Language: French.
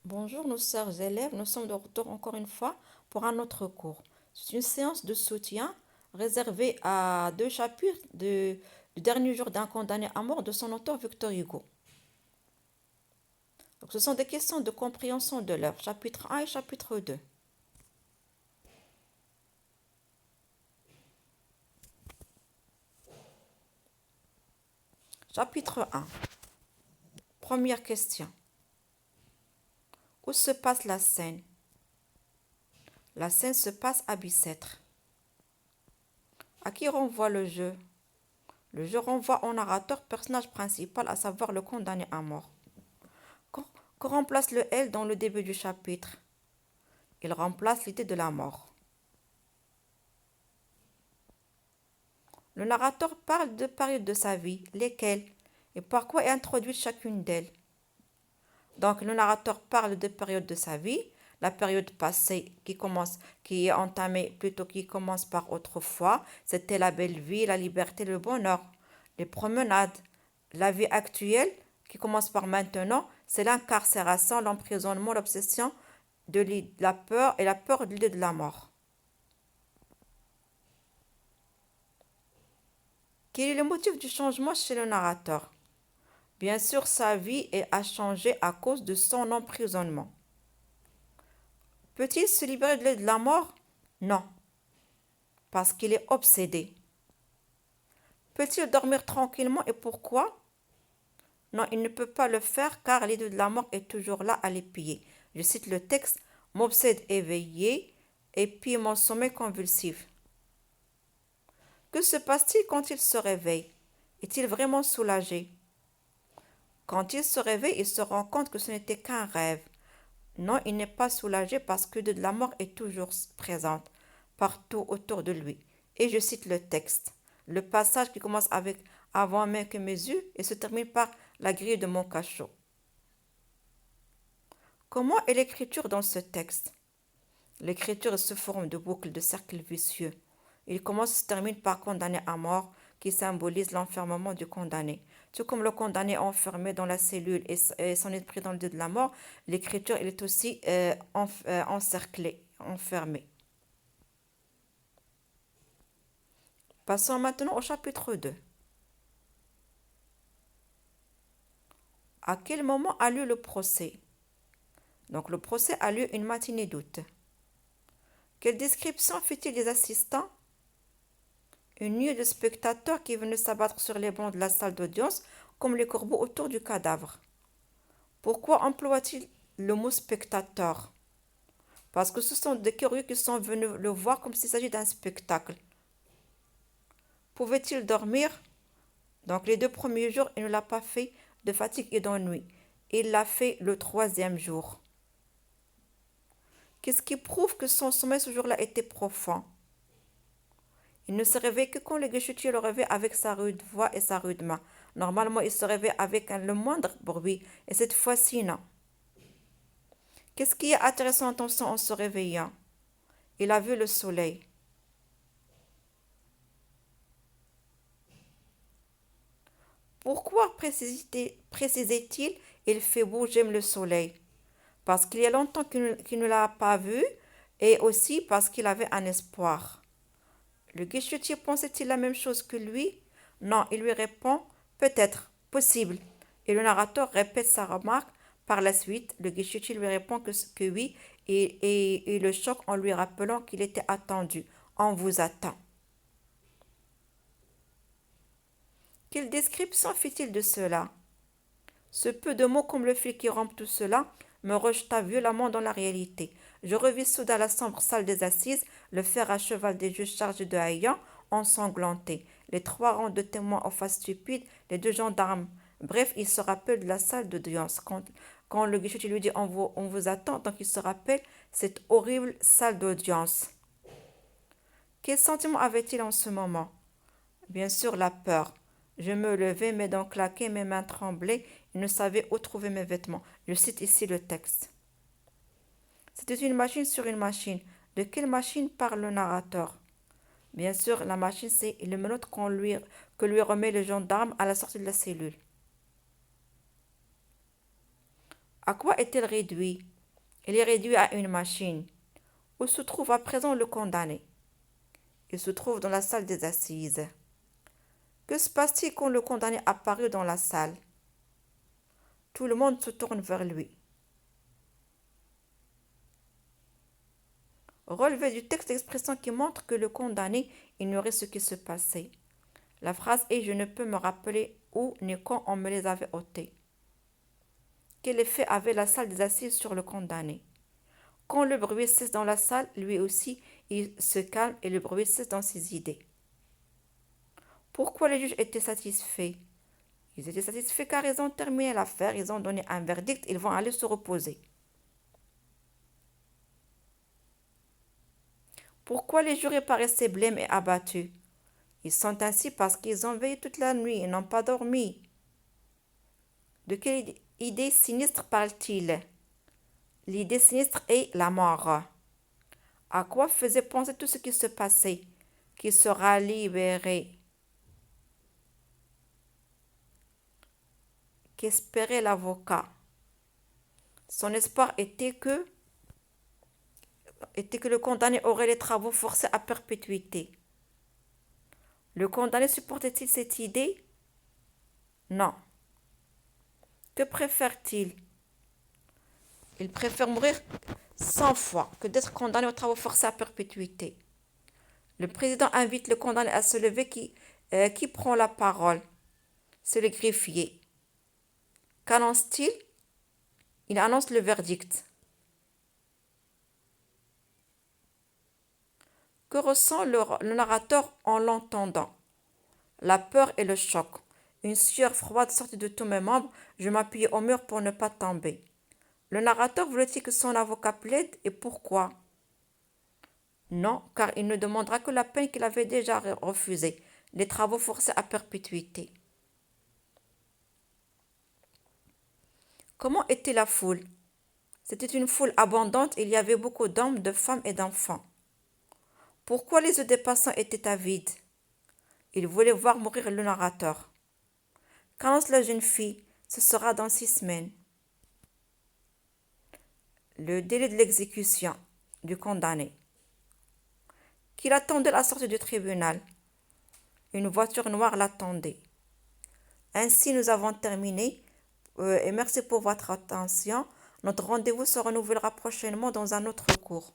Bonjour, nos chers élèves, nous sommes de retour encore une fois pour un autre cours. C'est une séance de soutien réservée à deux chapitres du dernier jour d'un condamné à mort de son auteur Victor Hugo. Donc, ce sont des questions de compréhension de l'œuvre, chapitre 1 et chapitre 2. Chapitre 1. Première question. Où se passe la scène? La scène se passe à Bicêtre. À qui renvoie le jeu? Le jeu renvoie au narrateur, personnage principal, à savoir le condamné à mort. Que remplace le L dans le début du chapitre? Il remplace l'idée de la mort. Le narrateur parle de périodes de sa vie, lesquelles et par quoi est introduite chacune d'elles. Donc le narrateur parle de périodes de sa vie, la période passée qui est entamée plutôt qui commence par autrefois, c'était la belle vie, la liberté, le bonheur, les promenades. La vie actuelle qui commence par maintenant, c'est l'incarcération, l'emprisonnement, l'obsession de la peur et la peur de l'idée de la mort. Quel est le motif du changement chez le narrateur? Bien sûr, sa vie a changé à cause de son emprisonnement. Peut-il se libérer de la mort? Non, parce qu'il est obsédé. Peut-il dormir tranquillement et pourquoi? Non, il ne peut pas le faire car l'idée de la mort est toujours là à l'épier. Je cite le texte: m'obsède éveillé et puis mon sommeil convulsif. Que se passe-t-il quand il se réveille? Est-il vraiment soulagé? Quand il se réveille, il se rend compte que ce n'était qu'un rêve. Non, il n'est pas soulagé parce que de la mort est toujours présente, partout autour de lui. Et je cite le texte. Le passage qui commence avec avant même que mes yeux et se termine par la grille de mon cachot. Comment est l'écriture dans ce texte? L'écriture se forme de boucles de cercles vicieux. Il commence et se termine par condamné à mort, qui symbolise l'enfermement du condamné. Tout comme le condamné enfermé dans la cellule et son esprit dans le lieu de la mort, l'écriture elle est aussi encerclée, enfermée. Passons maintenant au chapitre 2. À quel moment a lieu le procès? Donc le procès a lieu une matinée d'août. Quelle description fit-il des assistants? Une nuée de spectateurs qui venaient s'abattre sur les bancs de la salle d'audience comme les corbeaux autour du cadavre. Pourquoi emploie-t-il le mot spectateur? Parce que ce sont des curieux qui sont venus le voir comme s'il s'agit d'un spectacle. Pouvait-il dormir? Donc les 2 premiers jours, il ne l'a pas fait de fatigue et d'ennui. Il l'a fait le 3e jour. Qu'est-ce qui prouve que son sommeil ce jour-là était profond? Il ne se réveille que quand le guichetier le réveille avec sa rude voix et sa rude main. Normalement, il se réveille avec le moindre bruit, et cette fois-ci, non. Qu'est-ce qui a attiré son attention en se réveillant? Il a vu le soleil. Pourquoi précisait-il il fait beau, j'aime le soleil? Parce qu'il y a longtemps qu'il ne l'a pas vu, et aussi parce qu'il avait un espoir. Le guichetier pensait-il la même chose que lui? Non, il lui répond peut-être, possible. Et le narrateur répète sa remarque. Par la suite, le guichetier lui répond que oui et le choque en lui rappelant qu'il était attendu. On vous attend. Quelle description fit-il de cela? Ce peu de mots comme le fil qui rompt tout cela me rejeta violemment dans la réalité. Je revis soudain la sombre salle des assises, le fer à cheval des juges chargés de haillons ensanglantés, les 3 rangs de témoins aux faces stupides, les 2 gendarmes. Bref, il se rappelle de la salle d'audience. Quand le guichetier lui dit on vous attend, donc il se rappelle cette horrible salle d'audience. Quel sentiment avait-il en ce moment? Bien sûr, la peur. Je me levai, mes dents claquaient, mes mains tremblaient, et ne savais où trouver mes vêtements. Je cite ici le texte. C'était une machine sur une machine. De quelle machine parle le narrateur? Bien sûr, la machine, c'est le menottes que lui remet le gendarme à la sortie de la cellule. À quoi est-elle réduite? Il est réduit à une machine. Où se trouve à présent le condamné? Il se trouve dans la salle des assises. Que se passe-t-il quand le condamné apparut dans la salle? Tout le monde se tourne vers lui. Relevé du texte d'expression qui montre que le condamné ignorait ce qui se passait. La phrase est: je ne peux me rappeler où ni quand on me les avait ôtés. Quel effet avait la salle des assises sur le condamné? Quand le bruit cesse dans la salle, lui aussi, il se calme et le bruit cesse dans ses idées. Pourquoi les juges étaient satisfaits? Ils étaient satisfaits car ils ont terminé l'affaire, ils ont donné un verdict, ils vont aller se reposer. Pourquoi les jurés paraissaient blêmes et abattus? Ils sont ainsi parce qu'ils ont veillé toute la nuit et n'ont pas dormi. De quelle idée sinistre parle-t-il? L'idée sinistre est la mort. À quoi faisait penser tout ce qui se passait? Qu'il sera libéré. Qu'espérait l'avocat? Son espoir était que le condamné aurait les travaux forcés à perpétuité. Le condamné supportait-il cette idée? Non. Que préfère-t-il? Il préfère mourir 100 fois que d'être condamné aux travaux forcés à perpétuité. Le président invite le condamné à se lever. Qui prend la parole? C'est le greffier. Qu'annonce-t-il? Il annonce le verdict. Que ressent le narrateur en l'entendant? La peur et le choc. Une sueur froide sortit de tous mes membres. Je m'appuyais au mur pour ne pas tomber. Le narrateur voulait-il que son avocat plaide, et pourquoi? Non, car il ne demandera que la peine qu'il avait déjà refusée, les travaux forcés à perpétuité. Comment était la foule? C'était une foule abondante, il y avait beaucoup d'hommes, de femmes et d'enfants. Pourquoi les yeux des passants étaient avides? Ils voulaient voir mourir le narrateur. Qu'annonce la jeune fille? Ce sera dans 6 semaines. Le délai de l'exécution du condamné. Qu'il attendait la sortie du tribunal. Une voiture noire l'attendait. Ainsi, nous avons terminé et merci pour votre attention. Notre rendez-vous se renouvellera prochainement dans un autre cours.